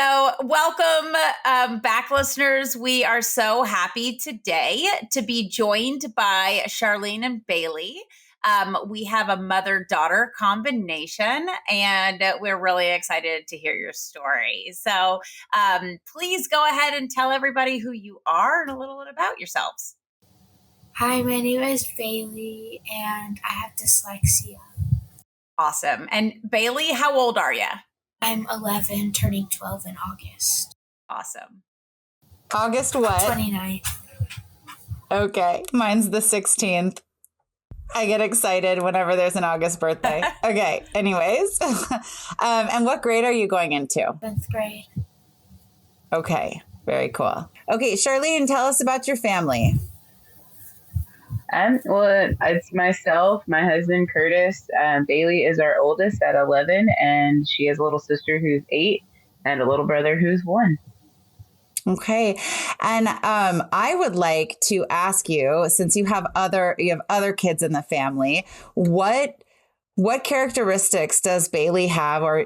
So, welcome back, listeners. We are so happy today to be joined by Charlene and Bailey. We have a mother-daughter combination, and we're really excited to hear your story. So, please go ahead and tell everybody who you are and a little bit about yourselves. Hi, my name is Bailey, and I have dyslexia. Awesome. And Bailey, how old are you? I'm 11, turning 12 in August. Awesome. August what? 29th. Okay. Mine's the 16th. I get excited whenever there's an August birthday. Okay. Anyways. And what grade are you going into? 7th grade. Okay. Very cool. Okay. Charlene, tell us about your family. Well, it's myself, my husband, Curtis. Bailey is our oldest at 11, and she has a little sister who's 8 and a little brother who's 1. Okay. And I would like to ask you, since you have other kids in the family, what characteristics does Bailey have, or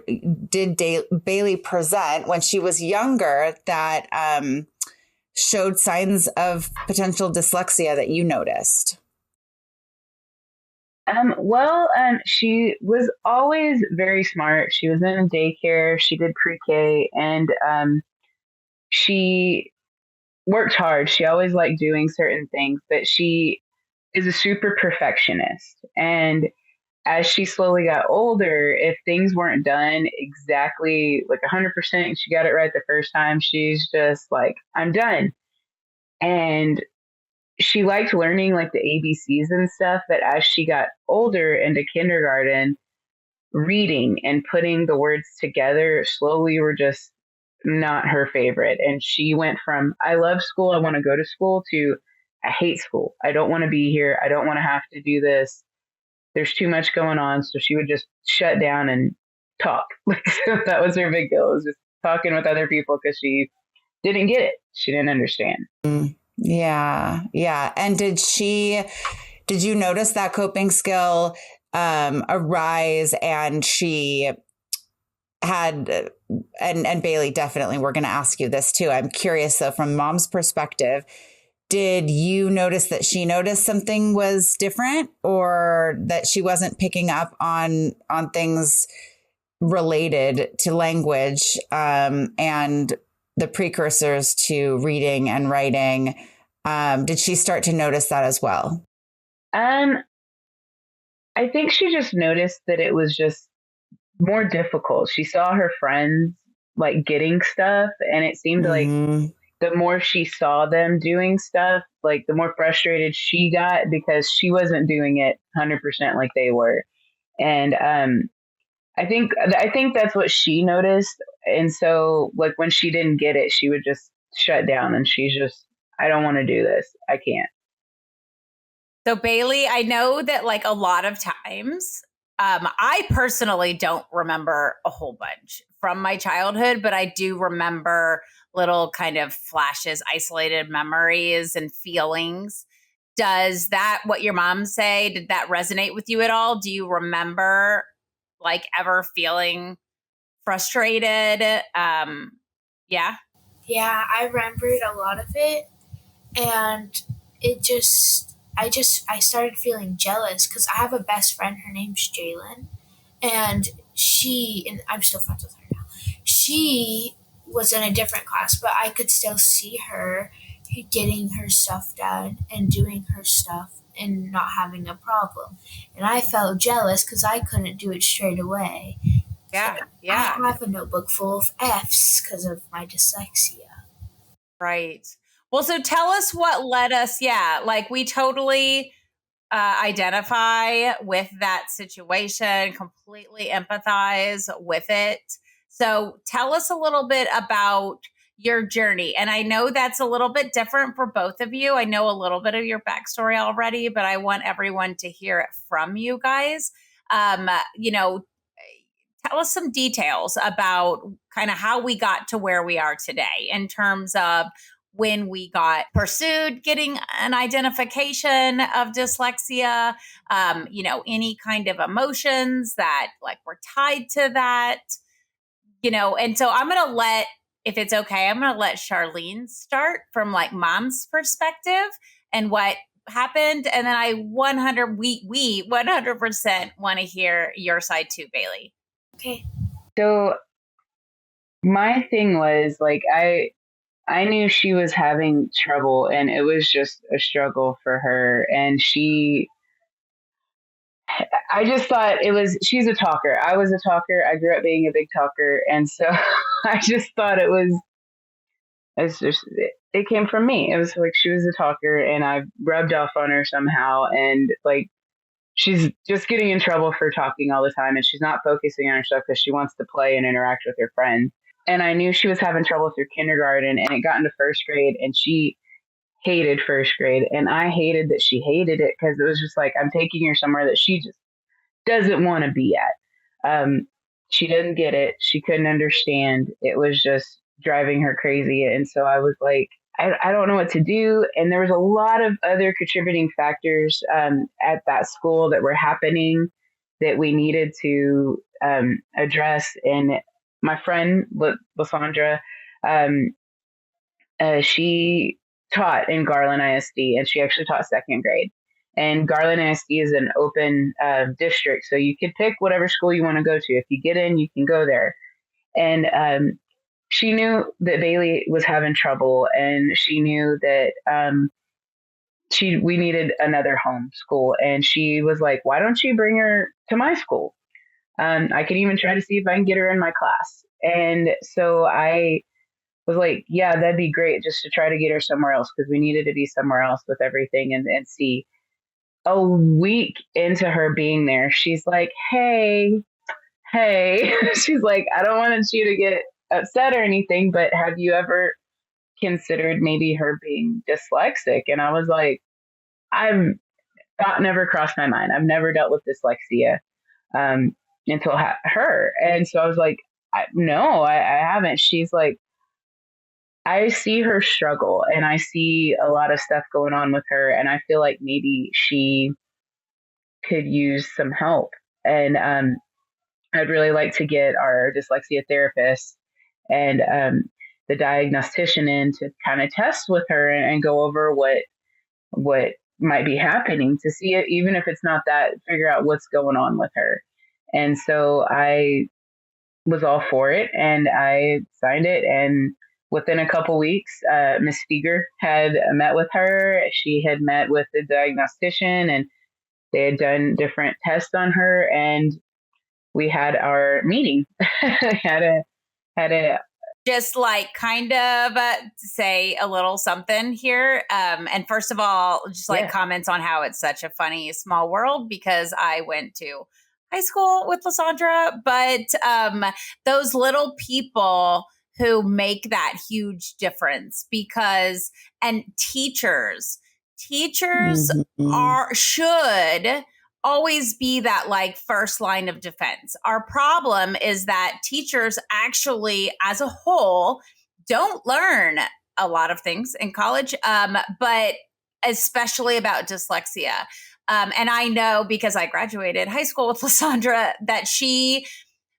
did Bailey present when she was younger that showed signs of potential dyslexia that you noticed? She was always very smart. She was in daycare. She did pre-K, and she worked hard. She always liked doing certain things, but she is a super perfectionist. And as she slowly got older, if things weren't done exactly like 100%, and she got it right the first time, she's just like, I'm done. And she liked learning like the ABCs and stuff, but as she got older into kindergarten, reading and putting the words together slowly were just not her favorite. And she went from, I love school, I want to go to school, to I hate school. I don't want to be here. I don't want to have to do this. There's too much going on. So she would just shut down and talk. So that was her big deal, was just talking with other people because she didn't get it. She didn't understand. Yeah. Yeah. And did you notice that coping skill arise, and she had, and Bailey, definitely, we're going to ask you this too. I'm curious though, from mom's perspective, did you notice that she noticed something was different, or that she wasn't picking up on things related to language and the precursors to reading and writing? Did she start to notice that as well? I think she just noticed that it was just more difficult. She saw her friends like getting stuff, and it seemed like the more she saw them doing stuff, like the more frustrated she got because she wasn't doing it 100% like they were. And I think that's what she noticed. And so like when she didn't get it, she would just shut down, and she's just, I don't want to do this. I can't. So Bailey, I know that like a lot of times, I personally don't remember a whole bunch from my childhood, but I do remember little kind of flashes, isolated memories and feelings. Does that, what your mom say, did that resonate with you at all? Do you remember like ever feeling frustrated? Yeah. Yeah, I remembered a lot of it, and I started feeling jealous because I have a best friend. Her name's Jalen, and I'm still friends with her now. She was in a different class, but I could still see her getting her stuff done and doing her stuff and not having a problem. And I felt jealous because I couldn't do it straight away. Yeah. So Yeah. I have a notebook full of F's because of my dyslexia. Right. Well, so tell us what led us. Yeah. Like we totally identify with that situation, completely empathize with it. So tell us a little bit about your journey. And I know that's a little bit different for both of you. I know a little bit of your backstory already, but I want everyone to hear it from you guys. Tell us some details about kind of how we got to where we are today in terms of when we got pursued getting an identification of dyslexia, any kind of emotions that like were tied to that, and so I'm going to let if it's okay, I'm going to let Charlene start from like mom's perspective and what happened. And then we 100% want to hear your side too, Bailey. Okay. So my thing was like, I knew she was having trouble and it was just a struggle for her. And I just thought she's a talker. I was a talker. I grew up being a big talker. And so I just thought it came from me. It was like she was a talker and I rubbed off on her somehow. And like, she's just getting in trouble for talking all the time. And she's not focusing on her stuff because she wants to play and interact with her friends. And I knew she was having trouble through kindergarten and it got into first grade and she hated first grade. And I hated that she hated it because it was just like, I'm taking her somewhere that she just doesn't want to be at. She didn't get it. She couldn't understand. It was just driving her crazy. And so I was like, I don't know what to do. And there was a lot of other contributing factors at that school that were happening that we needed to address. And my friend, Lysandra, she taught in Garland ISD and she actually taught second grade. And Garland ISD is an open district. So you could pick whatever school you want to go to. If you get in, you can go there. And she knew that Bailey was having trouble and she knew that we needed another home school. And she was like, why don't you bring her to my school? I can even try to see if I can get her in my class. And so I was like, yeah, that'd be great just to try to get her somewhere else because we needed to be somewhere else with everything and see. A week into her being there, she's like, hey, she's like, I don't want you to get upset or anything, but have you ever considered maybe her being dyslexic? And I was like, thought never crossed my mind. I've never dealt with dyslexia until her. And so I was like, no, I haven't. She's like, I see her struggle and I see a lot of stuff going on with her. And I feel like maybe she could use some help. And I'd really like to get our dyslexia therapist and the diagnostician in to kind of test with her and go over what might be happening to see it, even if it's not that, figure out what's going on with her. And so I was all for it and I signed it. And within a couple weeks, Miss Steger had met with her. She had met with the diagnostician and they had done different tests on her. And we had our meeting. had a just like kind of say a little something here. And first of all, just like comments on how it's such a funny small world because I went to high school with Lysandra, but those little people who make that huge difference because, and teachers should always be that like first line of defense. Our problem is that teachers actually as a whole don't learn a lot of things in college, but especially about dyslexia. And I know because I graduated high school with Lysandra that she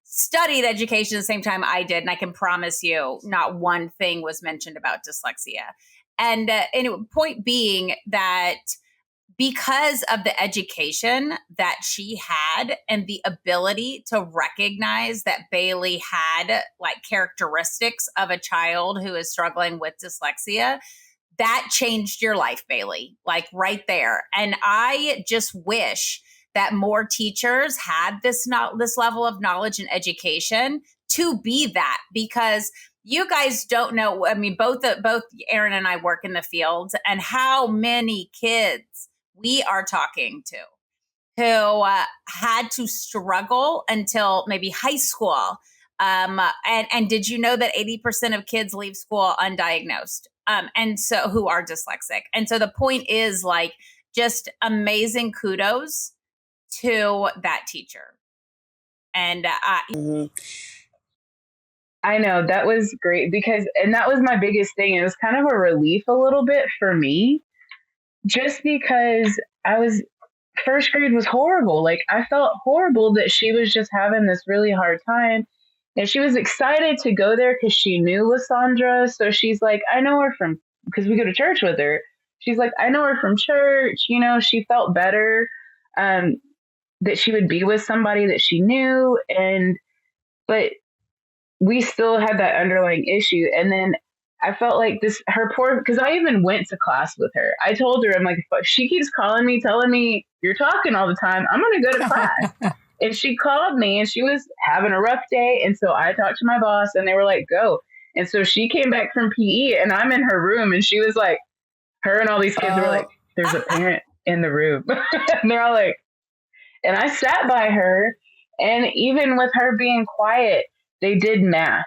studied education the same time I did. And I can promise you not one thing was mentioned about dyslexia. And point being that because of the education that she had and the ability to recognize that Bailey had like characteristics of a child who is struggling with dyslexia, that changed your life, Bailey, like right there. And I just wish that more teachers had this level of knowledge and education to be that, because you guys don't know. I mean, both Eryn and I work in the field, and how many kids we are talking to who had to struggle until maybe high school. And did you know that 80% of kids leave school undiagnosed? And so who are dyslexic. And so the point is like just amazing kudos to that teacher. And I know that was great and that was my biggest thing. It was kind of a relief a little bit for me, just because first grade was horrible. Like I felt horrible that she was just having this really hard time. And she was excited to go there because she knew Lysandra. So she's like, I know her from, because we go to church with her. She's like, I know her from church. You know, she felt better that she would be with somebody that she knew. But we still had that underlying issue. And then I felt like because I even went to class with her. I told her, I'm like, if she keeps calling me, telling me you're talking all the time, I'm going to go to class. And she called me and she was having a rough day. And so I talked to my boss and they were like, go. And so she came back from PE and I'm in her room and she was like, her and all these kids were like, there's a parent in the room. And they're all like, and I sat by her, and even with her being quiet, they did math.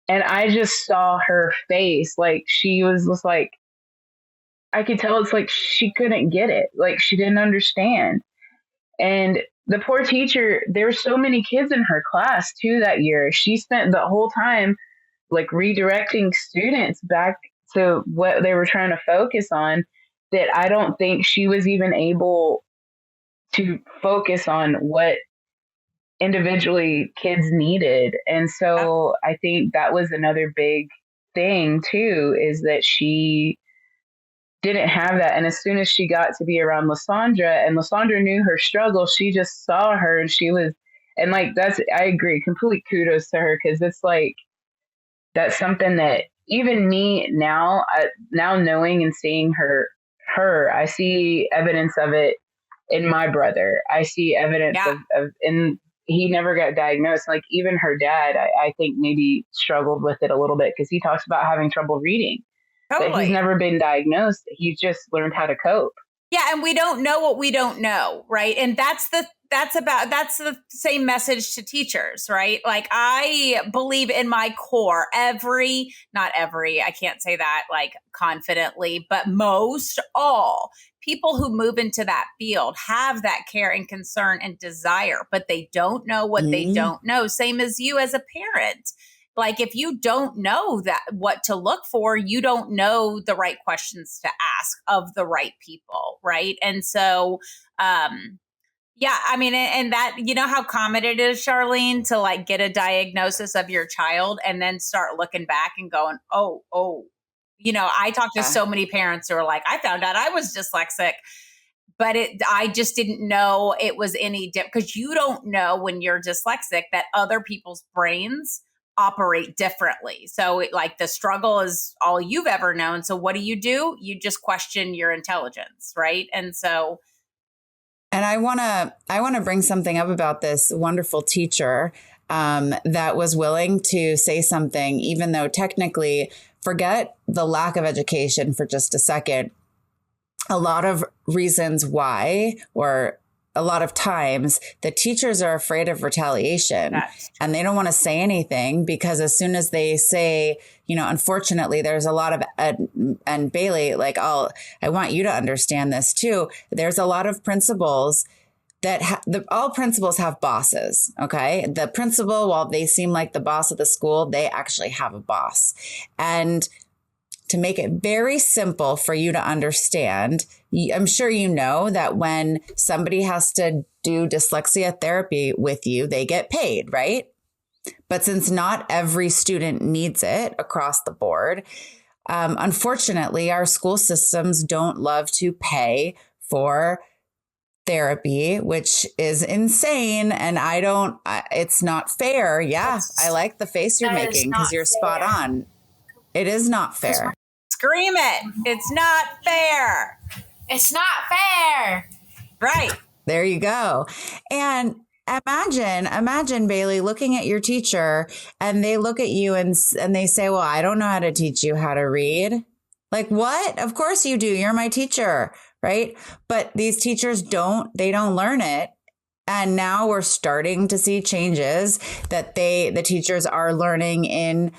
And I just saw her face. Like she was just like, I could tell it's like she couldn't get it. Like she didn't understand. And the poor teacher, there were so many kids in her class too that year. She spent the whole time like redirecting students back to what they were trying to focus on, that I don't think she was even able to focus on what individually kids needed. And so I think that was another big thing too, is that she didn't have that. And as soon as she got to be around Lysandra, and Lysandra knew her struggle, she just saw her and she was, and like, I agree, complete kudos to her. Cause it's like, that's something that even me now knowing and seeing her, I see evidence of it in my brother. I see evidence of, and he never got diagnosed. Like even her dad, I think maybe struggled with it a little bit because he talks about having trouble reading. Totally. But he's never been diagnosed. He's just learned how to cope. Yeah. And we don't know what we don't know. Right. And that's the same message to teachers, right? Like I believe in my core, not every, I can't say that like confidently, but most all people who move into that field have that care and concern and desire, but they don't know what they don't know. Same as you as a parent. Like if you don't know that what to look for, you don't know the right questions to ask of the right people, right? And so, yeah, I mean, and that, you know how common it is, Charlene, to like get a diagnosis of your child and then start looking back and going, oh, you know, I talked to so many parents who are like, I found out I was dyslexic, but I just didn't know it was any different, because you don't know when you're dyslexic that other people's brains operate differently. So like the struggle is all you've ever known. So what do? You just question your intelligence, right? And so. And I want to bring something up about this wonderful teacher that was willing to say something, even though technically, forget the lack of education for just a second. A lot of reasons why, or a lot of times, the teachers are afraid of retaliation and they don't want to say anything, because as soon as they say, you know, unfortunately, there's a lot of, and Bailey, like, I want you to understand this too. There's a lot of principals that all principals have bosses. Okay. The principal, while they seem like the boss of the school, they actually have a boss. And to make it very simple for you to understand, I'm sure you know that when somebody has to do dyslexia therapy with you, they get paid, right? But since not every student needs it across the board, unfortunately, our school systems don't love to pay for therapy, which is insane. And it's not fair. Yeah, I like the face you're making because you're spot on. It is not fair. Scream it. It's not fair. It's not fair. Right. There you go. And imagine Bailey looking at your teacher and they look at you and they say, well, I don't know how to teach you how to read. Like, what? Of course you do. You're my teacher. Right. But these teachers don't learn it. And now we're starting to see changes that the teachers are learning in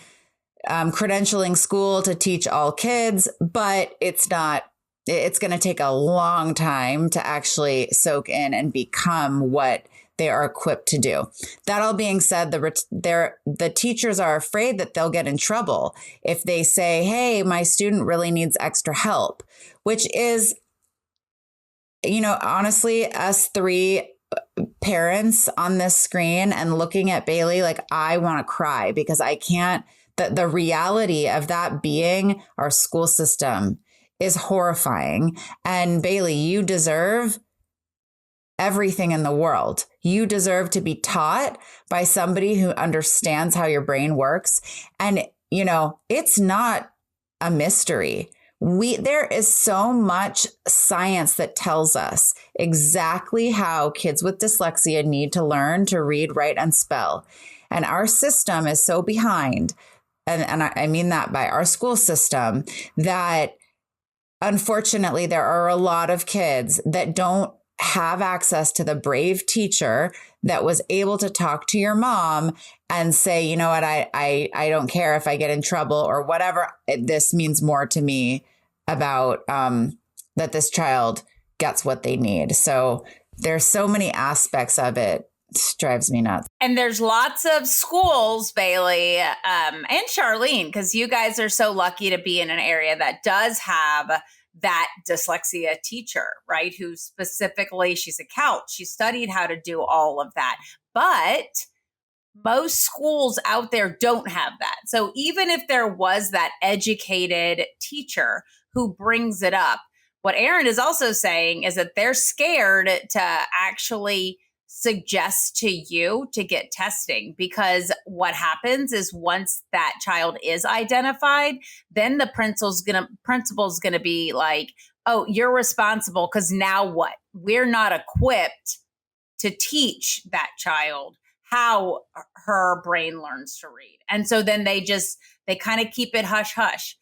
credentialing school to teach all kids, but it's going to take a long time to actually soak in and become what they are equipped to do. That all being said, the teachers are afraid that they'll get in trouble if they say, hey, my student really needs extra help, which is, you know, honestly, us three parents on this screen and looking at Bailey, like I want to cry because I can't, the reality of that being our school system is horrifying. And Bailey, you deserve everything in the world. You deserve to be taught by somebody who understands how your brain works. And, you know, it's not a mystery. There is so much science that tells us exactly how kids with dyslexia need to learn to read, write, and spell. And our system is so behind, and I mean that by our school system, that unfortunately there are a lot of kids that don't have access to the brave teacher that was able to talk to your mom and say, you know what, I don't care if I get in trouble or whatever. This means more to me about that this child gets what they need. So there's so many aspects of it. It drives me nuts. And there's lots of schools, Bailey, and Charlene, because you guys are so lucky to be in an area that does have that dyslexia teacher, right? Who specifically, she's a CALT. She studied how to do all of that. But most schools out there don't have that. So even if there was that educated teacher who brings it up, what Eryn is also saying is that they're scared to actually suggest to you to get testing, because what happens is once that child is identified, then the principal's gonna be like, oh, you're responsible, because now what? We're not equipped to teach that child how her brain learns to read. And so then they kind of keep it hush hush.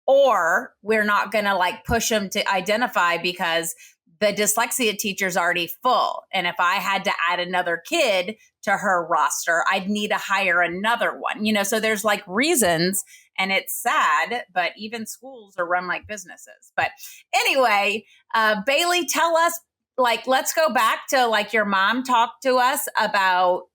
Or we're not going to like push them to identify because the dyslexia teacher's already full. And if I had to add another kid to her roster, I'd need to hire another one, you know? So there's like reasons, and it's sad, but even schools are run like businesses. But anyway, Bailey, tell us, like, let's go back to like your mom talked to us about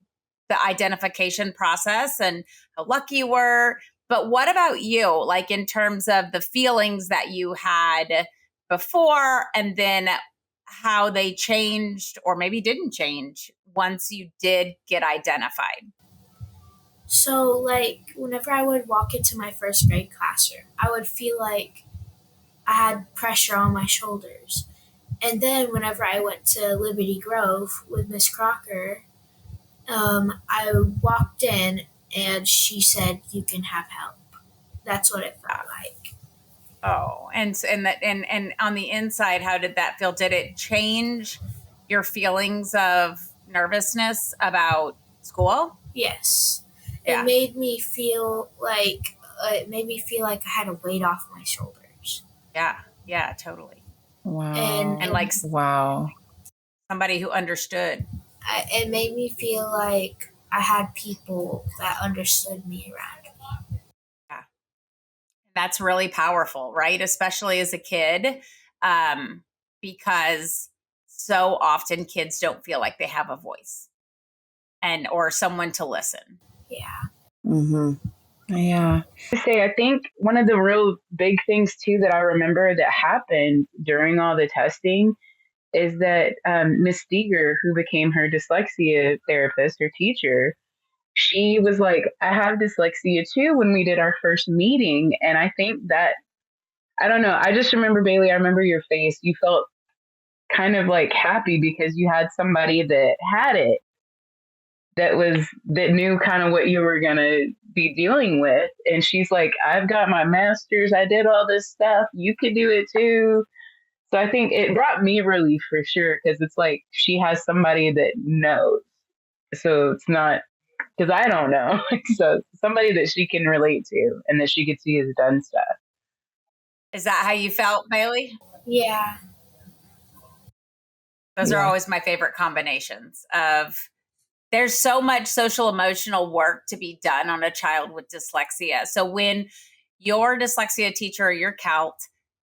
the identification process and how lucky you were. But what about you, like in terms of the feelings that you had before and then how they changed or maybe didn't change once you did get identified? So, like, whenever I would walk into my first grade classroom, I would feel like I had pressure on my shoulders. And then whenever I went to Liberty Grove with Miss Crocker, I walked in and she said, "You can have help." That's what it felt like. Oh, and on the inside, how did that feel? Did it change your feelings of nervousness about school? Yes. Yeah. It made me feel like I had a weight off my shoulders. Yeah, totally. Wow. And like, wow. Somebody who understood. It made me feel like I had people that understood me around me. Yeah. That's really powerful, right? Especially as a kid, because so often kids don't feel like they have a voice or someone to listen. Yeah. Mm-hmm. Yeah. I think one of the real big things too that I remember that happened during all the testing is that Miss Steger, who became her dyslexia therapist or teacher, she was like, "I have dyslexia too," when we did our first meeting. And I think that, I don't know, I just remember, Bailey, I remember your face. You felt kind of like happy because you had somebody that had it, that knew kind of what you were going to be dealing with. And she's like, "I've got my master's. I did all this stuff. You could do it too." So I think it brought me relief for sure, because it's like she has somebody that knows. So it's not, because I don't know. So somebody that she can relate to and that she could see has done stuff. Is that how you felt, Bailey? Yeah. Those are always my favorite combinations of, there's so much social emotional work to be done on a child with dyslexia. So when your dyslexia teacher or your CALT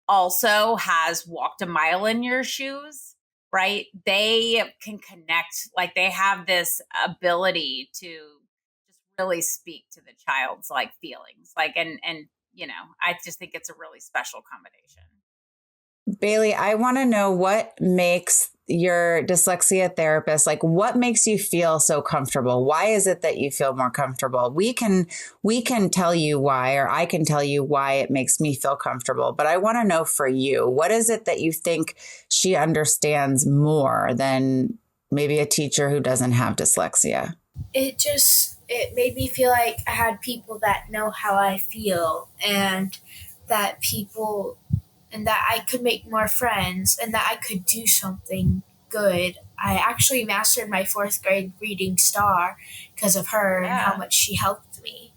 also has walked a mile in your shoes, right? They can connect, like they have this ability to just really speak to the child's like feelings, like, and you know, I just think it's a really special combination. Bailey, I want to know what makes your dyslexia therapist, like what makes you feel so comfortable? Why is it that you feel more comfortable? We can tell you why, or I can tell you why it makes me feel comfortable. But I want to know for you, what is it that you think she understands more than maybe a teacher who doesn't have dyslexia? It made me feel like I had people that know how I feel, and that I could make more friends, and that I could do something good. I actually mastered my 4th grade reading star because of her and how much she helped me.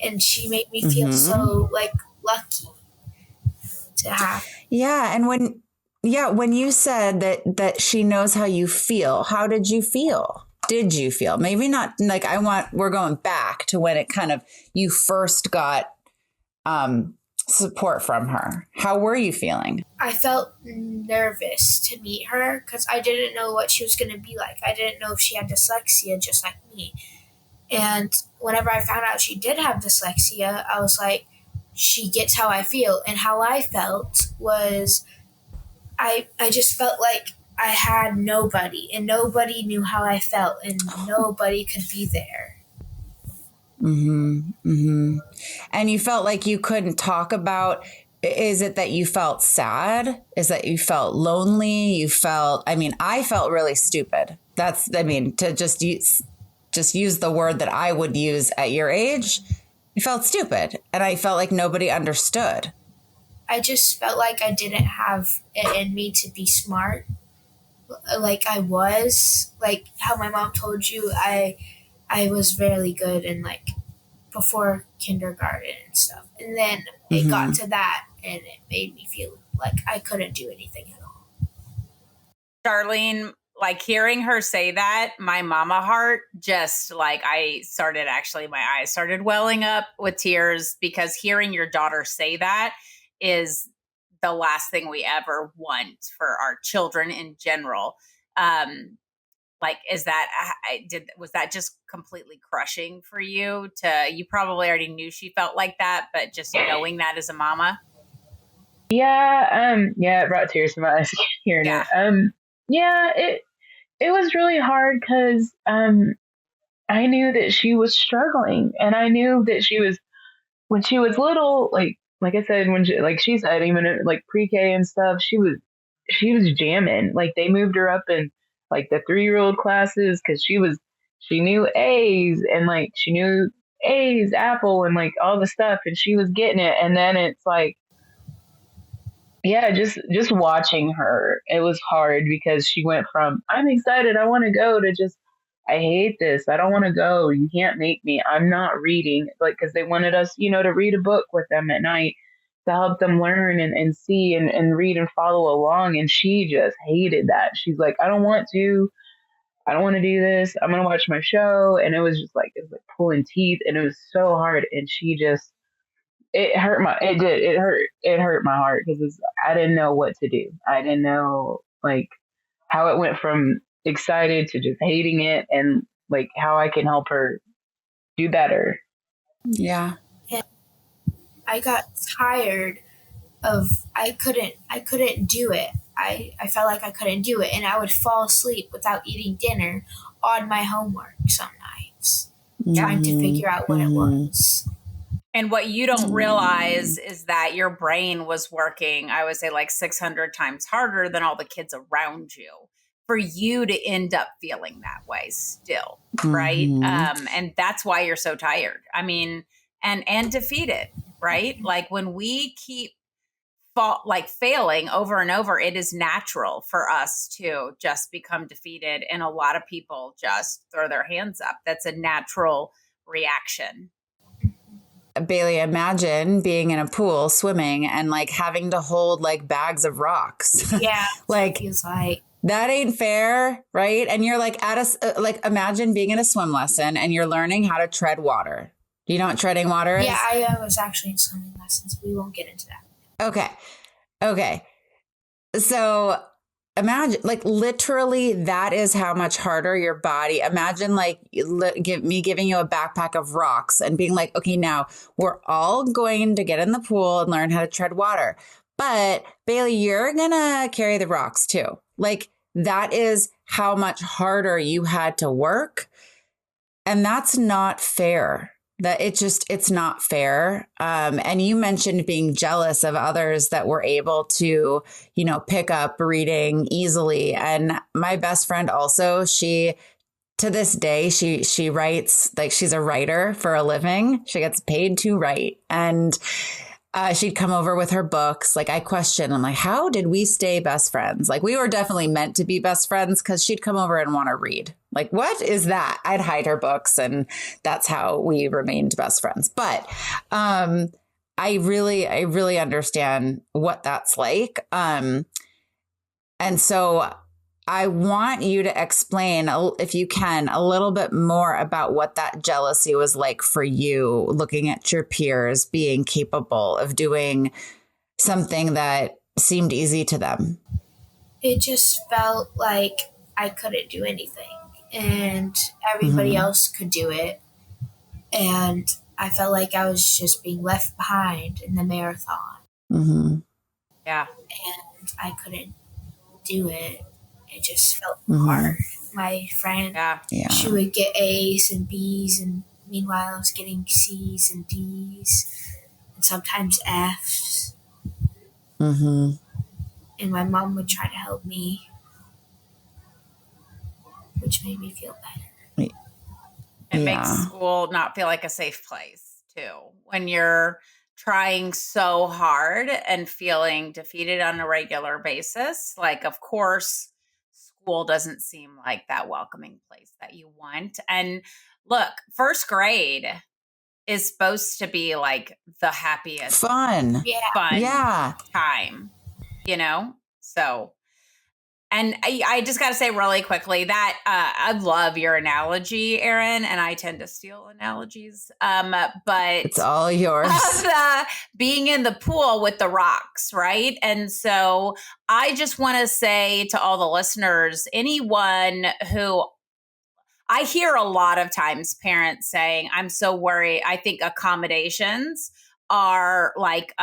And she made me feel so like lucky to have. Yeah. And when you said that she knows how you feel, how did you feel? Did you feel? Maybe not like we're going back to when it kind of, you first got support from her. How were you feeling? I felt nervous to meet her because I didn't know what she was going to be like. I didn't know if she had dyslexia just like me. And whenever I found out she did have dyslexia, I was like, she gets how I feel. And how I felt was I just felt like I had nobody, and nobody knew how I felt, and nobody could be there. And you felt like you couldn't talk about, is it that you felt sad? Is that you felt lonely? I felt really stupid. To just use the word that I would use at your age, I felt stupid. And I felt like nobody understood. I just felt like I didn't have it in me to be smart. Like I was, like how my mom told you, I was really good in like before kindergarten and stuff. And then it got to that, and it made me feel like I couldn't do anything at all. Charlene, like hearing her say that, my mama heart just like my eyes started welling up with tears, because hearing your daughter say that is the last thing we ever want for our children in general. Was that just completely crushing for you? You probably already knew she felt like that, but just knowing that as a mama. Yeah, it brought tears to my eyes hearing it. It was really hard because I knew that she was struggling, and I knew that when she was little, like I said, she said, even in like pre-K and stuff, she was jamming. Like they moved her up in like the 3-year-old classes because she knew A's, and like she knew A's, apple, and like all the stuff, and she was getting it. And then it's like, yeah, just watching her, it was hard because she went from I'm excited, I want to go, to just I hate this, I don't want to go, you can't make me, I'm not reading, like because they wanted us, to read a book with them at night to help them learn and see and read and follow along. And she just hated that. She's like, I don't want to do this, I'm gonna watch my show. And it was pulling teeth, and it was so hard. And she just, it hurt my heart because I didn't know what to do. I didn't know like how it went from excited to just hating it, and like how I can help her do better. Yeah. And I got tired of I couldn't do it. I felt like I couldn't do it, and I would fall asleep without eating dinner on my homework some nights, trying to figure out what it was. And what you don't realize is that your brain was working, I would say, like 600 times harder than all the kids around you for you to end up feeling that way still, right? And that's why you're so tired. I mean, and defeated, right? Like when we keep failing over and over, it is natural for us to just become defeated. And a lot of people just throw their hands up. That's a natural reaction. Bailey, imagine being in a pool swimming and like having to hold like bags of rocks. Yeah. Like, feels like that ain't fair, right? And you're like imagine being in a swim lesson and you're learning how to tread water. Do you know what treading water is? Yeah, I was actually in swimming lessons. We won't get into that. Okay. So imagine, like, literally, that is how much harder your body. Imagine, like, me giving you a backpack of rocks and being like, okay, now we're all going to get in the pool and learn how to tread water. But Bailey, you're going to carry the rocks too. Like, that is how much harder you had to work. And that's not fair. It's not fair. And you mentioned being jealous of others that were able to, pick up reading easily. And my best friend also, to this day, she writes, like, she's a writer for a living. She gets paid to write. And she'd come over with her books. Like, I question, I'm like, how did we stay best friends? Like, we were definitely meant to be best friends because she'd come over and want to read. Like, what is that? I'd hide her books, and that's how we remained best friends. But I really understand what that's like. And so I want you to explain, if you can, a little bit more about what that jealousy was like for you, looking at your peers being capable of doing something that seemed easy to them. It just felt like I couldn't do anything and everybody else could do it. And I felt like I was just being left behind in the marathon. Mm-hmm. Yeah. And I couldn't do it. It just felt hard. My friend, she would get A's and B's, and meanwhile I was getting C's and D's, and sometimes F's. Mm-hmm. And my mom would try to help me, which made me feel better. It makes school not feel like a safe place, too, when you're trying so hard and feeling defeated on a regular basis. Like, of course, school doesn't seem like that welcoming place that you want. And look, first grade is supposed to be like the happiest, fun time, So, and I just got to say really quickly that I love your analogy, Eryn, and I tend to steal analogies. But it's all yours. Being in the pool with the rocks, right? And so I just want to say to all the listeners, anyone who I hear a lot of times parents saying, I'm so worried. I think accommodations are like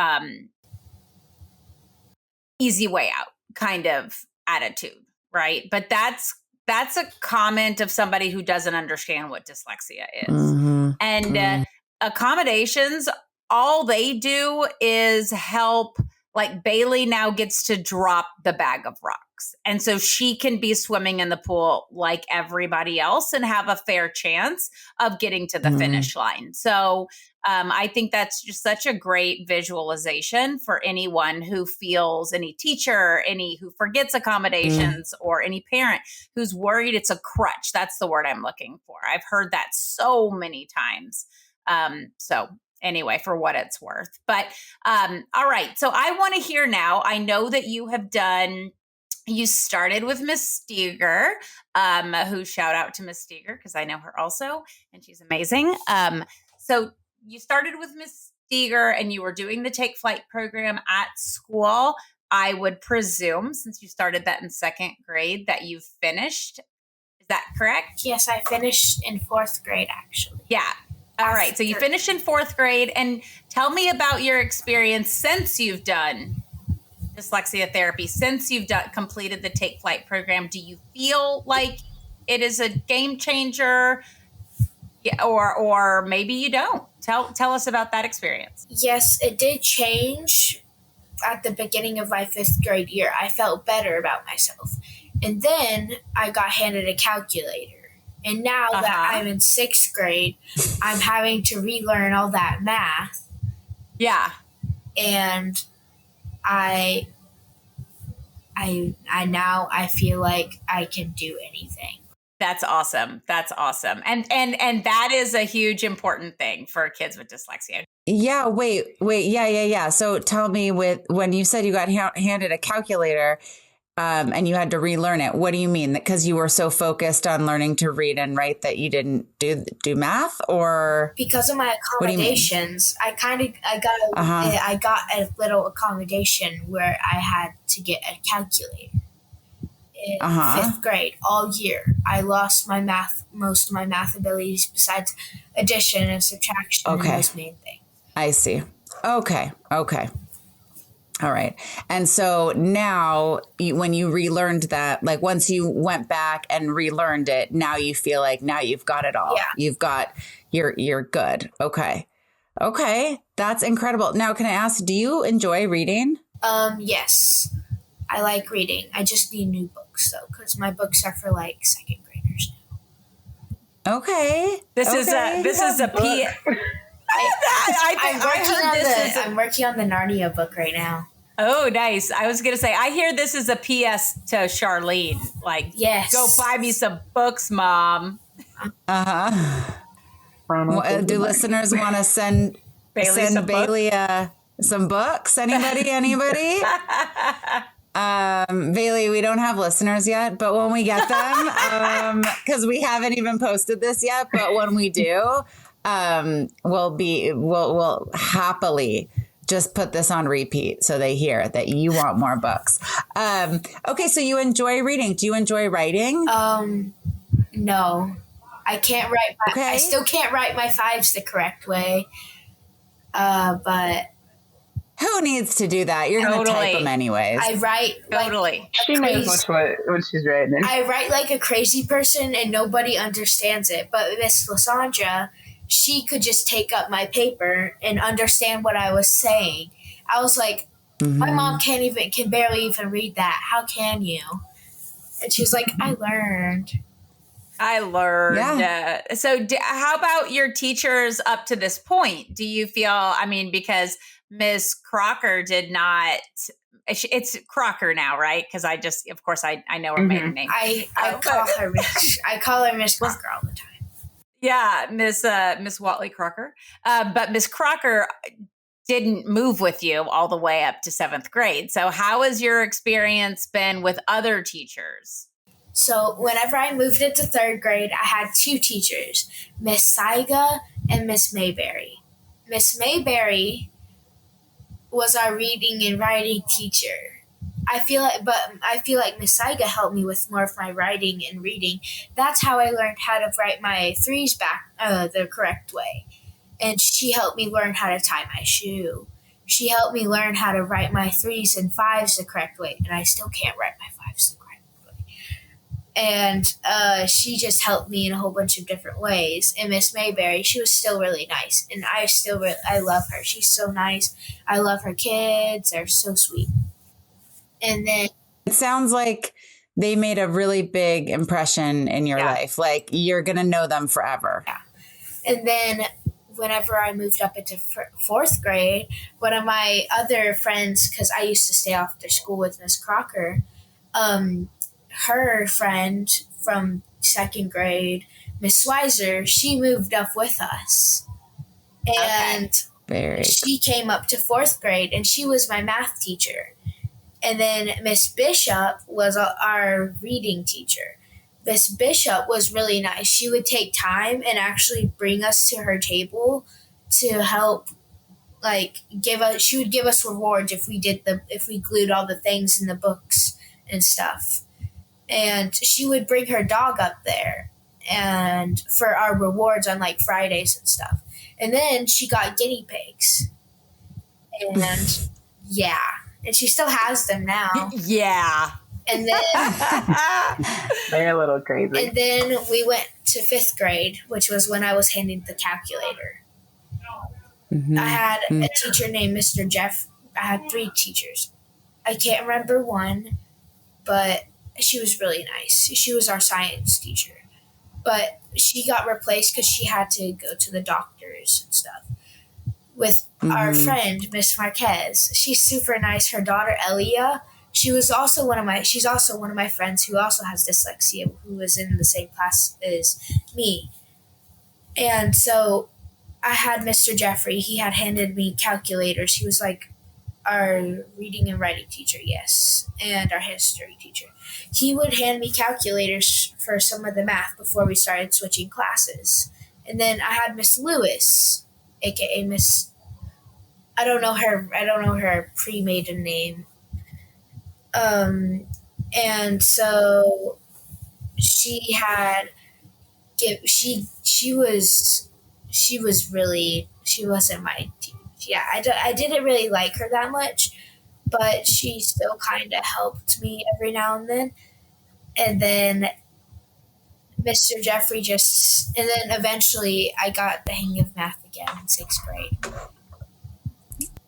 easy way out kind of attitude, right? But that's a comment of somebody who doesn't understand what dyslexia is. And accommodations, all they do is help. Like, Bailey now gets to drop the bag of rocks. And so she can be swimming in the pool like everybody else and have a fair chance of getting to the finish line. So I think that's just such a great visualization for anyone who feels, any teacher, who forgets accommodations, or any parent who's worried it's a crutch. That's the word I'm looking for. I've heard that so many times. So anyway, for what it's worth. But all right. So I want to hear now, I know that you started with Miss Steger, who shout out to Miss Steger because I know her also, and she's amazing. So you started with Miss Steger and you were doing the Take Flight program at school. I would presume, since you started that in second grade, that you've finished. Is that correct? Yes, I finished in fourth grade, actually. Yeah. All right. So you finished in fourth grade, and tell me about your experience since you've done dyslexia therapy, since you've completed the Take Flight program. Do you feel like it is a game changer? Yeah, or maybe you don't. Tell us about that experience. Yes, it did change at the beginning of my fifth grade year. I felt better about myself. And then I got handed a calculator. And now that I'm in sixth grade, I'm having to relearn all that math. Yeah. And I now feel like I can do anything. That's awesome. That's awesome. And that is a huge important thing for kids with dyslexia. Yeah. Wait. Yeah. So tell me, when you said you got handed a calculator, and you had to relearn it, what do you mean? Because you were so focused on learning to read and write that you didn't do math, or because of my accommodations, I got a little accommodation where I had to get a calculator in fifth grade all year. I lost most of my math abilities besides addition and subtraction and those main things. I see. Okay. All right. And so now when you relearned that, like once you went back and relearned it, now you feel like now you've got it all. Yeah. You've got, you're good. Okay. Okay. That's incredible. Now, can I ask, do you enjoy reading? Yes. I like reading. I just need new books though, because my books are for like second graders now. Okay. This is a P. I'm working on the Narnia book right now. Oh, nice. I was going to say, I hear this is a PS to Charlene. Like, Yes. go buy me some books, Mom. Do listeners want to send Bailey some books? Anybody? Bailey, we don't have listeners yet, but when we get them, because we haven't even posted this yet, but when we do, we'll happily just put this on repeat so they hear that you want more books. Okay, so you enjoy reading. Do you enjoy writing? No, I can't write. I still can't write my fives the correct way. But who needs to do that? You're going to type them anyways. I write She knows what she's writing. I write like a crazy person, and nobody understands it. But Miss Lysandra, she could just take up my paper and understand what I was saying. I was like, my mom can barely even read that. How can you? And she was like, I learned. Yeah. So how about your teachers up to this point? Do you feel, I mean, because Miss Crocker did not, it's Crocker now, right? Because of course I know her maiden name. I call her Miss Crocker all the time. Yeah, Miss Watley Crocker. But Miss Crocker didn't move with you all the way up to 7th grade. So how has your experience been with other teachers? So whenever I moved into 3rd grade, I had 2 teachers, Miss Saiga and Miss Mayberry. Miss Mayberry was our reading and writing teacher. I feel like Miss Saiga helped me with more of my writing and reading. That's how I learned how to write my 3s back the correct way. And she helped me learn how to tie my shoe. She helped me learn how to write my 3s and 5s the correct way, and I still can't write my 5s the correct way. And she just helped me in a whole bunch of different ways. And Miss Mayberry, she was still really nice, and I love her. She's so nice. I love her kids. They're so sweet. And then it sounds like they made a really big impression in your life. Like you're going to know them forever. Yeah. And then whenever I moved up into 4th grade, one of my other friends, because I used to stay after school with Miss Crocker, her friend from 2nd grade, Miss Weiser, she moved up with us. And she came up to 4th grade, and she was my math teacher. And then Miss Bishop was our reading teacher. Miss Bishop was really nice. She would take time and actually bring us to her table to help, she would give us rewards if we glued all the things in the books and stuff. And she would bring her dog up there and for our rewards on like Fridays and stuff. And then she got guinea pigs. And yeah. And she still has them now. Yeah. And then they're a little crazy. And then we went to 5th grade, which was when I was handing the calculator. I had a teacher named Mr. Jeff. I had 3 teachers. I can't remember one, but she was really nice. She was our science teacher. But she got replaced because she had to go to the doctors and stuff. With our friend, Miss Marquez. She's super nice. Her daughter, Elia, she's also one of my friends who also has dyslexia, who was in the same class as me. And so I had Mr. Jeffrey. He had handed me calculators. He was like our reading and writing teacher, yes, and our history teacher. He would hand me calculators for some of the math before we started switching classes. And then I had Miss Lewis, aka Miss, I don't know her pre-maiden name. And so she wasn't my teacher. Yeah, I didn't really like her that much, but she still kind of helped me every now and then. And then Mr. Jeffrey and then eventually I got the hang of math again in 6th grade.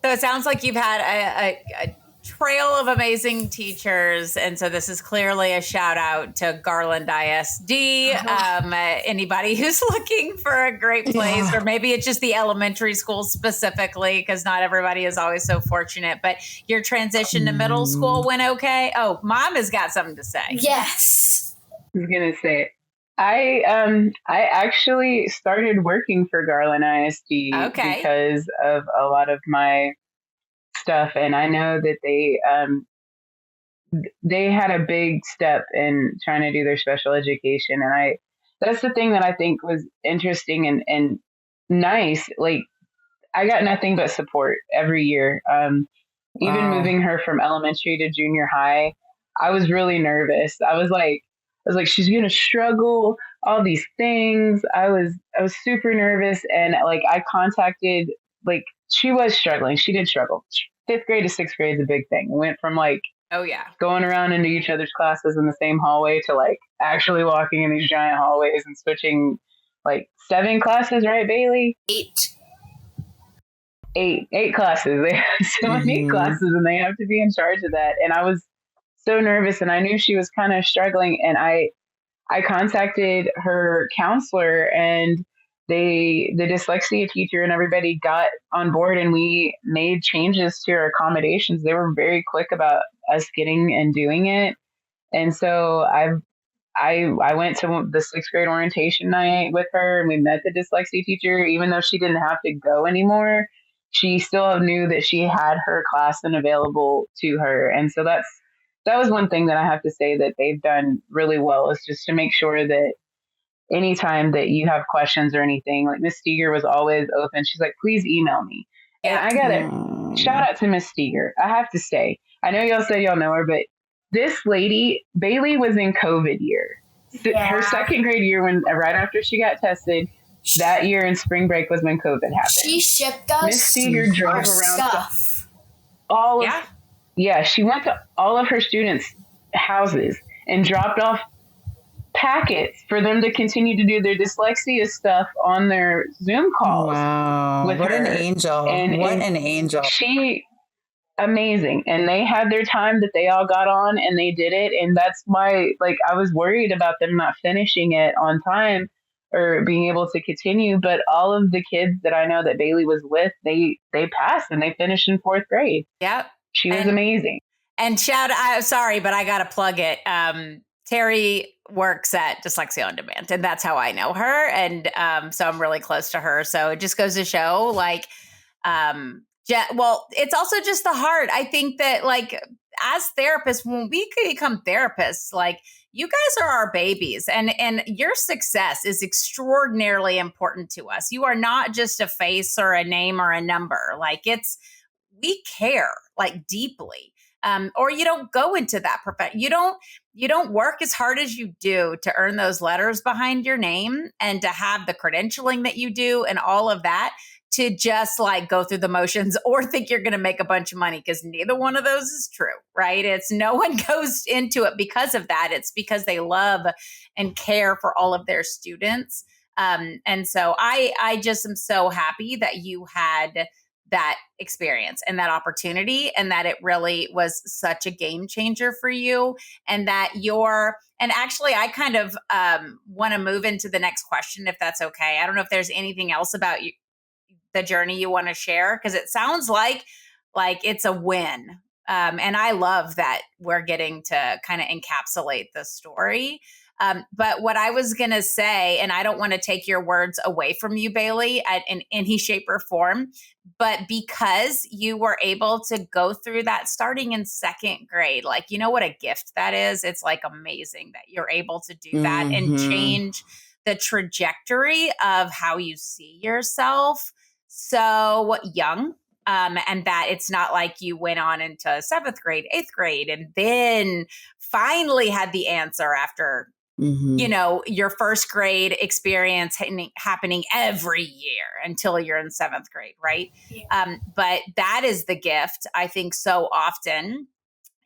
So it sounds like you've had a trail of amazing teachers. And so this is clearly a shout out to Garland ISD. Anybody who's looking for a great place, or maybe it's just the elementary school specifically, because not everybody is always so fortunate. But your transition to middle school went okay? Oh, Mom has got something to say. Yes. I was going to say, I actually started working for Garland ISD because of a lot of my stuff, and I know that they had a big step in trying to do their special education, and that's the thing that I think was interesting and nice. Like, I got nothing but support every year. Even moving her from elementary to junior high, I was really nervous. I was like, she's gonna struggle, all these things. I was super nervous, and like I contacted, like, she was struggling. She did struggle. 5th grade to 6th grade is a big thing. It went from like going around into each other's classes in the same hallway to like actually walking in these giant hallways and switching like 7 classes, right, Bailey? 8 classes. They have so many classes, and they have to be in charge of that. And I was so nervous, and I knew she was kind of struggling, and I contacted her counselor, and the dyslexia teacher and everybody got on board, and we made changes to our accommodations. They were very quick about us getting and doing it. And so I went to the 6th grade orientation night with her, and we met the dyslexia teacher. Even though she didn't have to go anymore, she still knew that she had her class and available to her. And so that was one thing that I have to say that they've done really well, is just to make sure that anytime that you have questions or anything, like Miss Steger was always open. She's like, please email me. And I got to shout out to Miss Steger. I have to say, I know y'all said y'all know her, but this lady, Bailey, was in COVID year. Her 2nd grade year, when right after she got tested, that year in spring break was when COVID happened. She shipped us Miss Steger drove around stuff. She went to all of her students' houses and dropped off packets for them to continue to do their dyslexia stuff on their Zoom calls. Wow. What an angel. What an angel. She, amazing. And they had their time that they all got on, and they did it. And that's why, like, I was worried about them not finishing it on time or being able to continue. But all of the kids that I know that Bailey was with, they passed, and they finished in 4th grade. Yep. She was amazing. And sorry, but I got to plug it. Terry works at Dyslexia On Demand, and that's how I know her. And so I'm really close to her. So it just goes to show, like, it's also just the heart. I think that, like, as therapists, when we become therapists, like, you guys are our babies, and your success is extraordinarily important to us. You are not just a face or a name or a number. Like, we care, like, deeply. Or you don't go into that profession. You don't work as hard as you do to earn those letters behind your name and to have the credentialing that you do and all of that, to just like go through the motions or think you're going to make a bunch of money, because neither one of those is true, right? It's no one goes into it because of that. It's because they love and care for all of their students. And so I just am so happy that you had that experience and that opportunity, and that it really was such a game changer for you, and that and actually I kind of want to move into the next question, if that's okay. I don't know if there's anything else about you, the journey you want to share, because it sounds like it's a win. And I love that we're getting to kind of encapsulate the story. But what I was going to say, and I don't want to take your words away from you, Bailey, in any shape or form, but because you were able to go through that starting in 2nd grade, like, you know what a gift that is? It's like amazing that you're able to do that and change the trajectory of how you see yourself so young. And that it's not like you went on into 7th grade, 8th grade, and then finally had the answer after you know, your first grade experience happening every year until you're in seventh grade, right? Yeah. But that is the gift, I think, so often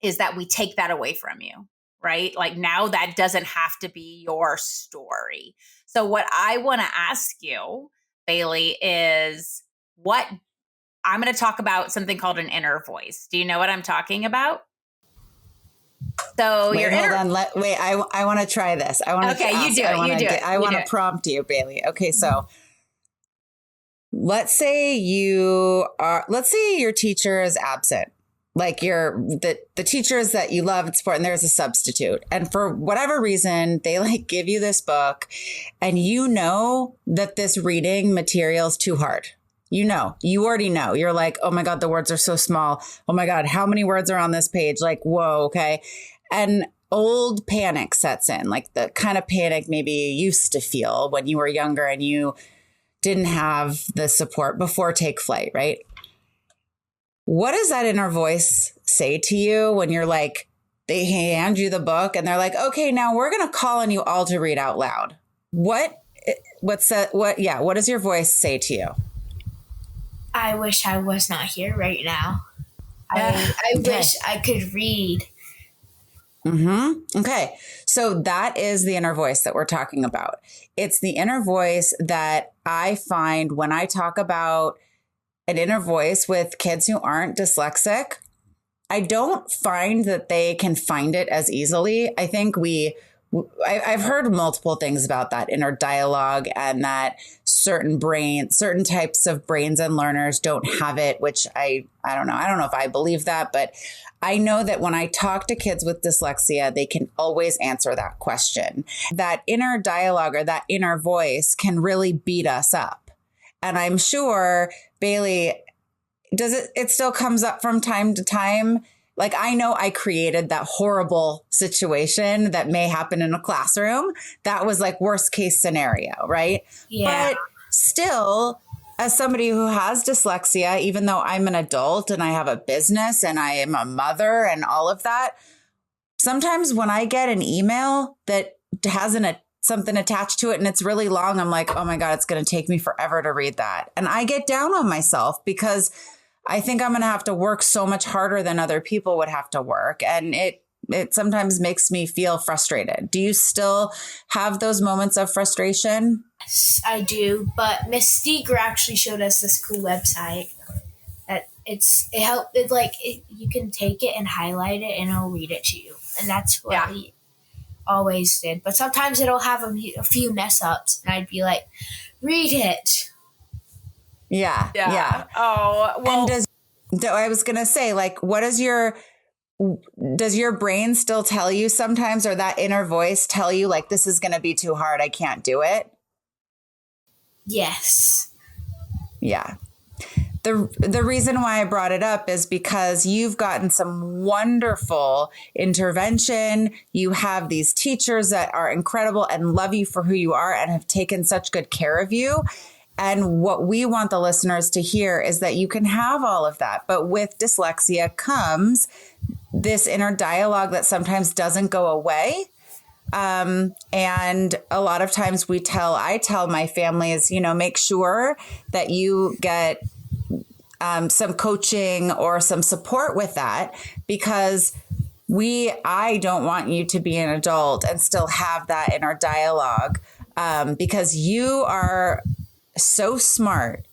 is that we take that away from you, right? Like now that doesn't have to be your story. So what I want to ask you, Bailey, is what I'm going to talk about something called an inner voice. Do you know what I'm talking about? So wait, hold on. Wait, I want to try this. I want to. Okay, you do it. I want to prompt you, Bailey. Okay, so let's say your teacher is absent. Like the teachers that you love and support, and there's a substitute. And for whatever reason, they like give you this book and you know that this reading material is too hard. You already know. You're like, oh my God, the words are so small. Oh my God, how many words are on this page? Like, whoa, okay. And old panic sets in, like the kind of panic maybe you used to feel when you were younger and you didn't have the support before Take Flight, right? What does that inner voice say to you when you're like, they hand you the book and they're like, okay, now we're going to call on you all to read out loud. What does your voice say to you? I wish I was not here right now. I wish I could read. Okay. So that is the inner voice that we're talking about. It's the inner voice that I find when I talk about an inner voice with kids who aren't dyslexic. I don't find that they can find it as easily. I think I've heard multiple things about that inner dialogue and that certain types of brains and learners don't have it, which I don't know. I don't know if I believe that, but I know that when I talk to kids with dyslexia, they can always answer that question. That inner dialogue or that inner voice can really beat us up. And I'm sure, Bailey, it still comes up from time to time? Like, I know I created that horrible situation that may happen in a classroom. That was like worst case scenario, right? Yeah. But still, as somebody who has dyslexia, even though I'm an adult and I have a business and I am a mother and all of that, sometimes when I get an email that has something attached to it and it's really long, I'm like, oh my God, it's going to take me forever to read that. And I get down on myself because I think I'm going to have to work so much harder than other people would have to work. And it sometimes makes me feel frustrated. Do you still have those moments of frustration? Yes, I do. But Miss Steger actually showed us this cool website that you can take it and highlight it and it'll read it to you. And that's what we always did. But sometimes it'll have a few mess ups and I'd be like, read it. Yeah. Oh, well. And I was going to say, like, does your brain still tell you sometimes, or that inner voice tell you like, this is going to be too hard, I can't do it? Yes. Yeah. The reason why I brought it up is because you've gotten some wonderful intervention. You have these teachers that are incredible and love you for who you are and have taken such good care of you. And what we want the listeners to hear is that you can have all of that. But with dyslexia comes this inner dialogue that sometimes doesn't go away. And a lot of times I tell my families, make sure that you get some coaching or some support with that, because I don't want you to be an adult and still have that inner dialogue, because you are so smart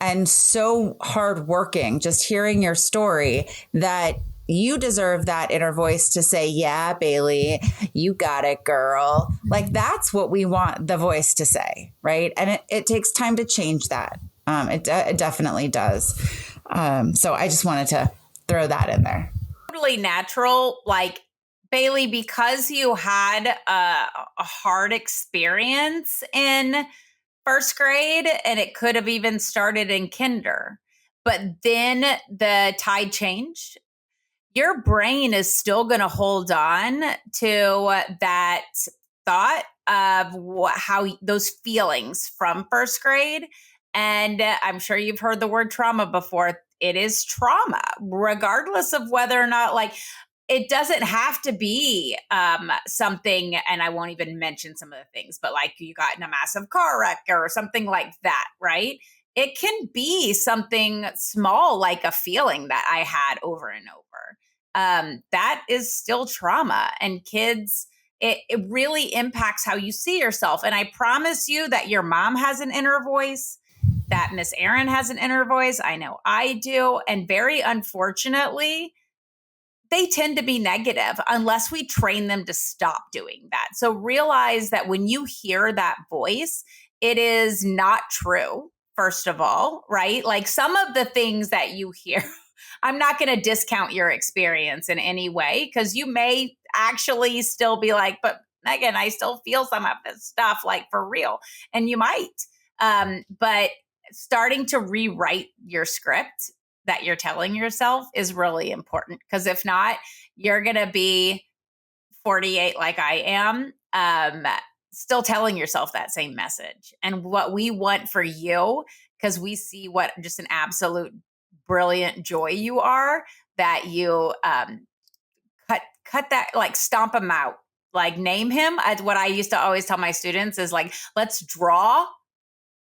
and so hardworking. Just hearing your story, that you deserve that inner voice to say, yeah, Bailey, you got it, girl. Like, that's what we want the voice to say, right? And it takes time to change that. It definitely does. So I just wanted to throw that in there. Totally natural. Like, Bailey, because you had a hard experience in first grade, and it could have even started in kinder, but then the tide changed. Your brain is still going to hold on to that thought of how those feelings from first grade. And I'm sure you've heard the word trauma before. It is trauma, regardless of whether or not, like, it doesn't have to be something, and I won't even mention some of the things, but like you got in a massive car wreck or something like that, right? It can be something small, like a feeling that I had over and over. That is still trauma. And kids, it really impacts how you see yourself. And I promise you that your mom has an inner voice, that Miss Eryn has an inner voice. I know I do. And very unfortunately, they tend to be negative unless we train them to stop doing that. So realize that when you hear that voice, it is not true, first of all, right? Like some of the things that you hear, I'm not going to discount your experience in any way, because you may actually still be like, but Megan, I still feel some of this stuff, like for real. And you might. But starting to rewrite your script that you're telling yourself is really important, because if not, you're going to be 48 like I am, still telling yourself that same message. And what we want for you, because we see what just an absolute brilliant joy you are, that you cut that, like stomp him out, like name him. What I used to always tell my students is like, let's draw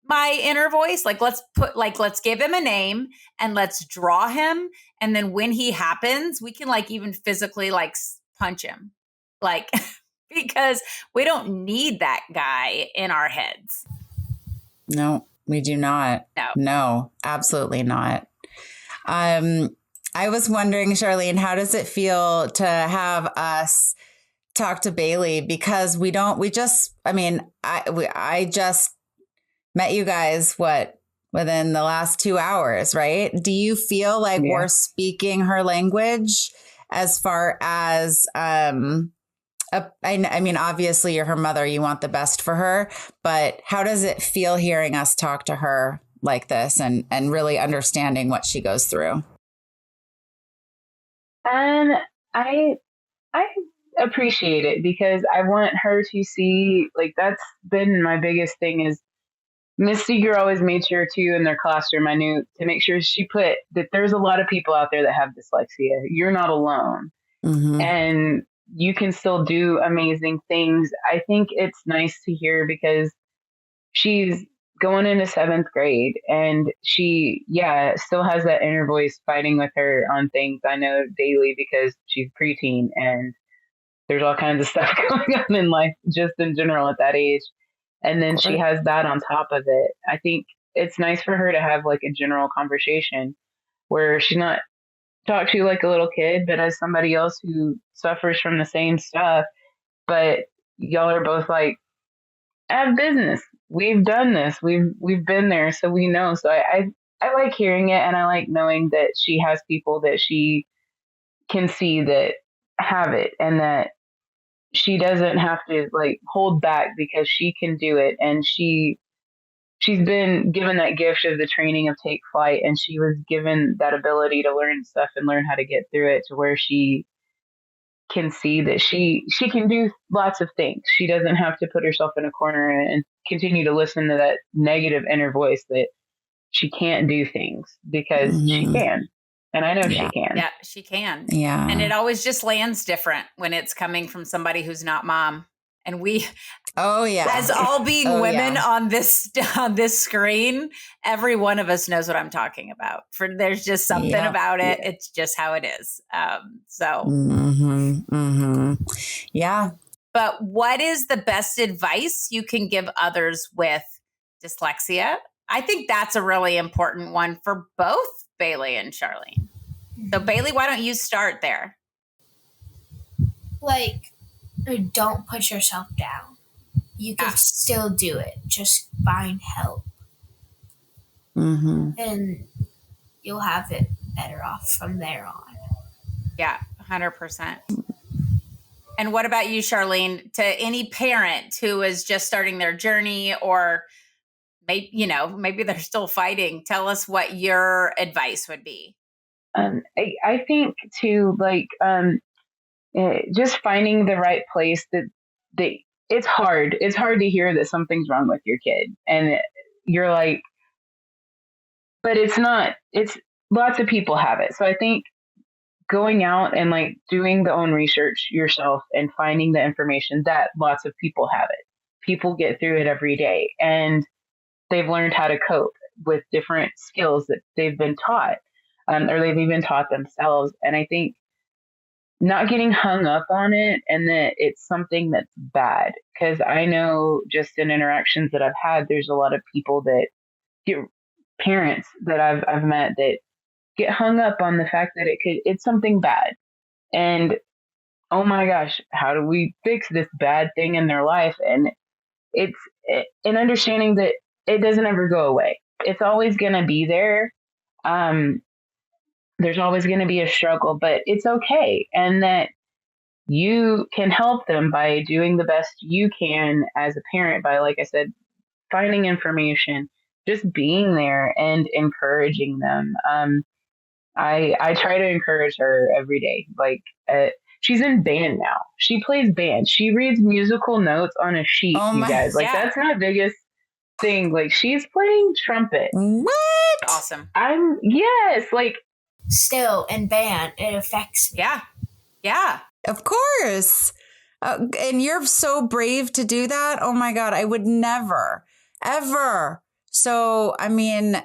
my inner voice. Like let's give him a name and let's draw him. And then when he happens, we can like even physically like punch him, like, because we don't need that guy in our heads. No, we do not. No, absolutely not. I was wondering, Charlene, how does it feel to have us talk to Bailey? Because I just met you guys, within the last 2 hours, right? Do you feel like we're speaking her language as far as, I mean, obviously you're her mother, you want the best for her, but how does it feel hearing us talk to her like this and really understanding what she goes through? I appreciate it, because I want her to see, like, that's been my biggest thing is Miss Seeger always made sure too in their classroom, I knew to make sure she put that there's a lot of people out there that have dyslexia. You're not alone. Mm-hmm. And you can still do amazing things. I think it's nice to hear, because she's going into 7th grade and she, still has that inner voice fighting with her on things. I know daily, because she's preteen and there's all kinds of stuff going on in life just in general at that age. And then she has that on top of it. I think it's nice for her to have like a general conversation where she's not talked to like a little kid, but as somebody else who suffers from the same stuff. But y'all are both like, have business. We've done this. We've been there, so we know. So I like hearing it, and I like knowing that she has people that she can see that have it, and that she doesn't have to like hold back, because she can do it. And she's been given that gift of the training of take flight, and she was given that ability to learn stuff and learn how to get through it, to where she can see that she can do lots of things. She doesn't have to put herself in a corner and continue to listen to that negative inner voice that she can't do things, because she can. And I know she can. Yeah, she can. Yeah. And it always just lands different when it's coming from somebody who's not mom. And we, as all being women on this screen, every one of us knows what I'm talking about. There's just something about it. It's just how it is. Yeah. But what is the best advice you can give others with dyslexia? I think that's a really important one for both Bailey and Charlene. So Bailey, why don't you start there? Like, don't put yourself down. You can still do it. Just find help. Mm-hmm. And you'll have it better off from there on. Yeah, 100%. And what about you, Charlene? To any parent who is just starting their journey, or maybe they're still fighting, tell us what your advice would be. I think too, like, just finding the right place that it's hard. It's hard to hear that something's wrong with your kid, and you're like, but it's not. It's lots of people have it. So I think going out and like doing the own research yourself and finding the information that lots of people have it. People get through it every day and they've learned how to cope with different skills that they've been taught, or they've even taught themselves. And I think not getting hung up on it and that it's something that's bad. Because I know just in interactions that I've had, there's a lot of people that get parents that I've met that get hung up on the fact that it's something bad. And oh my gosh, how do we fix this bad thing in their life? And it's an understanding that it doesn't ever go away. It's always going to be there. There's always going to be a struggle, but it's okay. And that you can help them by doing the best you can as a parent by, like I said, finding information, just being there and encouraging them. I try to encourage her every day. Like, she's in band now. She plays band. She reads musical notes on a sheet, you guys. Like, that's my biggest thing. Like, she's playing trumpet. What? Awesome. Like, still in band, it affects me. Yeah. Of course. And you're so brave to do that. Oh my God. I would never, ever. So, I mean,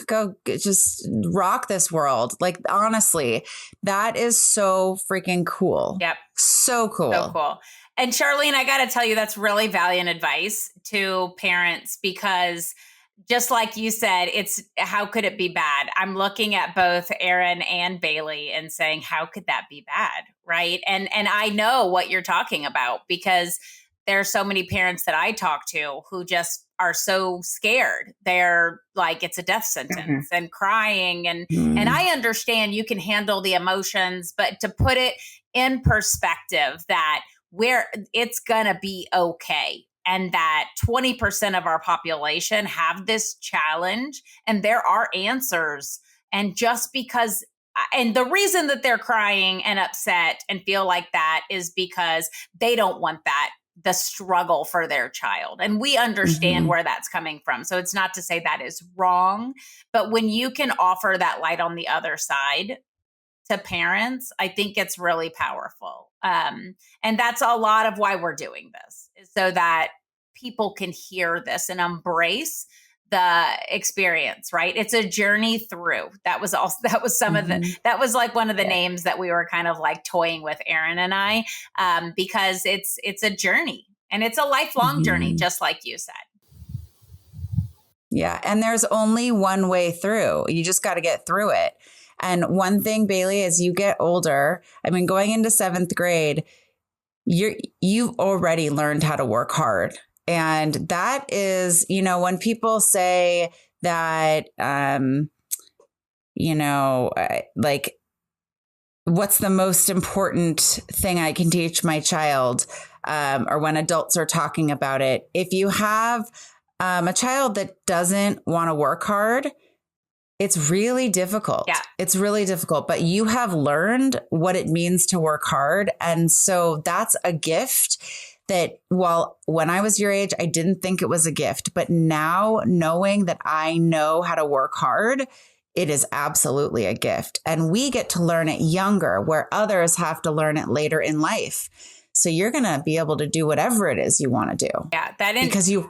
go just rock this world. Like, honestly, that is so freaking cool. Yep. So cool. So cool. And Charlene, I got to tell you, that's really valiant advice to parents, because just like you said, it's how could it be bad? I'm looking at both Eryn and Bailey and saying, how could that be bad? Right. And I know what you're talking about, because there are so many parents that I talk to who just are so scared. They're like, it's a death sentence and crying. And I understand you can handle the emotions, but to put it in perspective that where it's going to be okay. And that 20% of our population have this challenge and there are answers. And just because, and the reason that they're crying and upset and feel like that is because they don't want that, the struggle for their child. And we understand where that's coming from. So it's not to say that is wrong, but when you can offer that light on the other side to parents, I think it's really powerful. And that's a lot of why we're doing this, is so that people can hear this and embrace the experience, right? It's a journey through. That was some of the, that was like one of the names that we were kind of like toying with, Eryn and I, because it's a journey and it's a lifelong journey, just like you said. Yeah. And there's only one way through. You just got to get through it. And one thing, Bailey, as you get older, I mean, going into 7th grade, you've already learned how to work hard. And that is, you know, when people say that, you know, like, what's the most important thing I can teach my child? Or when adults are talking about it, if you have a child that doesn't want to work hard, it's really difficult. Yeah. It's really difficult, but you have learned what it means to work hard. And so that's a gift that, well, when I was your age, I didn't think it was a gift, but now knowing that I know how to work hard, it is absolutely a gift. And we get to learn it younger, where others have to learn it later in life. So you're going to be able to do whatever it is you want to do. Yeah. Because you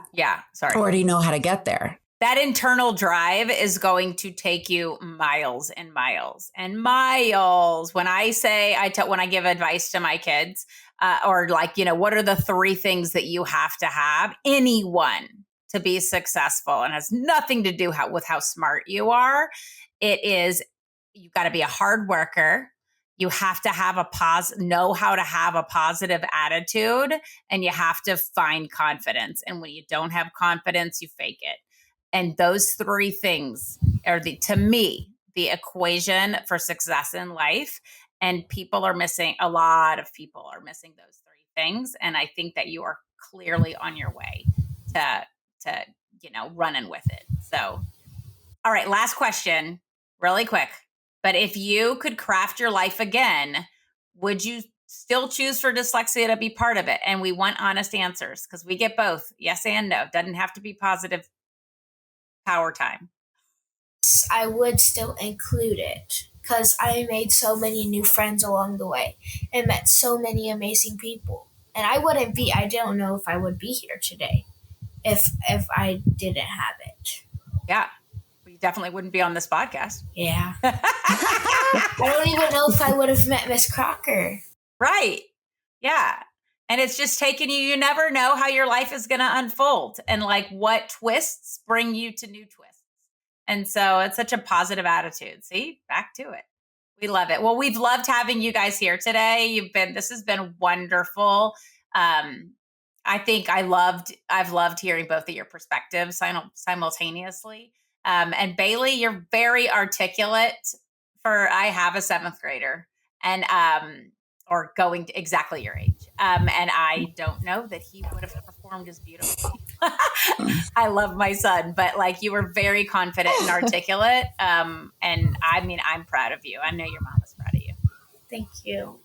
already know how to get there. That internal drive is going to take you miles and miles and miles. When I say, when I give advice to my kids, or like, you know, what are the 3 things that you have to have, anyone, to be successful, and has nothing to do with how smart you are. It is, you've got to be a hard worker. You have to have know how to have a positive attitude, and you have to find confidence. And when you don't have confidence, you fake it. And those 3 things are to me, the equation for success in life. And a lot of people are missing those 3 things. And I think that you are clearly on your way to you know, running with it. So, all right, last question, really quick. But if you could craft your life again, would you still choose for dyslexia to be part of it? And we want honest answers, because we get both yes and no. Doesn't have to be positive. Power time. I would still include it. because I made so many new friends along the way and met so many amazing people. And I don't know if I would be here today if I didn't have it. Yeah. We definitely wouldn't be on this podcast. Yeah. I don't even know if I would have met Miss Crocker. Right. Yeah. And it's just taken you never know how your life is going to unfold and like what twists bring you to new twists. And so it's such a positive attitude. See, back to it. We love it. Well, we've loved having you guys here today. This has been wonderful. I think I've loved hearing both of your perspectives simultaneously. And Bailey, you're very articulate I have a 7th grader and, or going to exactly your age. And I don't know that he would have performed as beautifully. I love my son, but like you were very confident and articulate. And I mean, I'm proud of you. I know your mom is proud of you. Thank you.